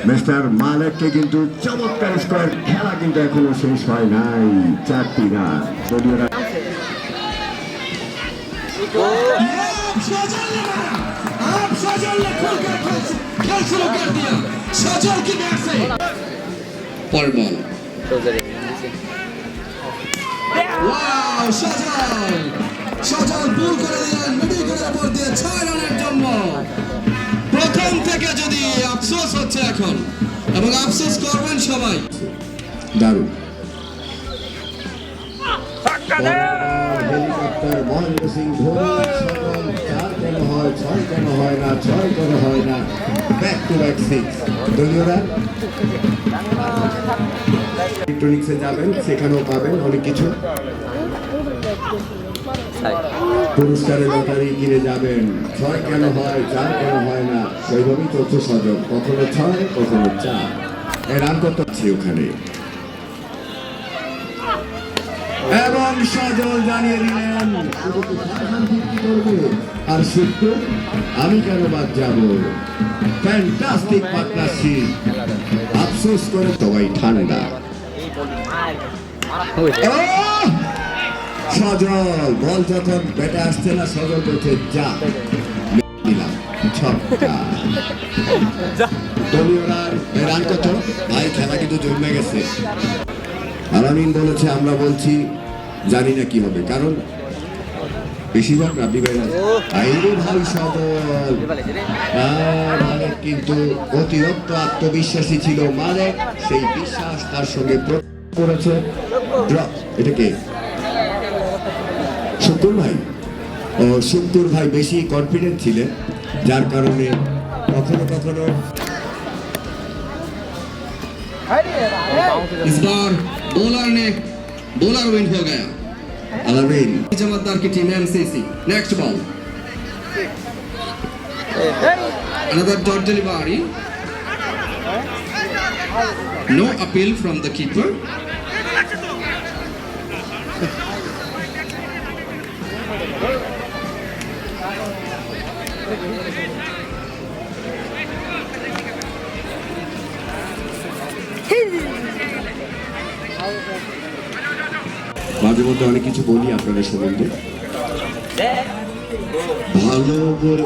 Mister মালেককে কিন্তু চমৎকার score. খেলা কিন্তু এখনো শেষ হয় নাই, 4টি রান দলীয়রা। সজল পুল করে দিলেন মিডিকেলের উপর দিয়ে 6 রানের জন্য। প্রথম থেকে যদি আফসোস হচ্ছে এখন, এবং আফসোস করবেন সবাই। দারুণ হেলিকপ্টার মহেন্দ্র সিং ধোনি। সজল 4 কেন হয়, 6 কেন হয় না, 6 কেন হয় না, ব্যাক টু ব্যাক 6। দলীয়রা ইলেকট্রনিক্সে যাবেন, সেখানেও পাবেন অনেক কিছু। পুরস্কারের লটারি কিনে যাবেন। 6 কেন হয়, 4 কেন হয় না, সেইভাবেই চলছে সজল। কখনো 6, কখনো 4। রান কত আছে ওখানে, এবং সজল জানিয়ে দিলেন করবে। আর সূত্র, আমি কেন বাদ যাব। Fantastic partnership. আফসোস করে সবাই ঠান্ডা। সজল বল যখন ব্যাটে আসছে না, সজল বলছে যা দিলাম ছক্কা। দলীয়রা রান কত ভাই, খেলা কিন্তু জমে গেছে। আলামিন বলেছে, আমরা বলছি জানি না কি হবে, কারণ বেশিরভাগ রাব্বি ভাইরা আইরে ভাই সজল। মালেক কিন্তু অতিরিক্ত আত্মবিশ্বাসী ছিল। মালেক সেই বিশ্বাস তার সঙ্গে করেছে। এটা কে? শুকুর ভাই। ও শুকুর ভাই বেশি কনফিডেন্ট ছিলেন, যার কারণে কখনো কখনো। इस बार बॉलर विन हो गया। আলামিন जमादार की team MCC. Next ball, another dot delivery, no appeal from the keeper. মাঝে মধ্যে অনেক কিছু বলি আপনাদের সম্বন্ধে। ভালো করে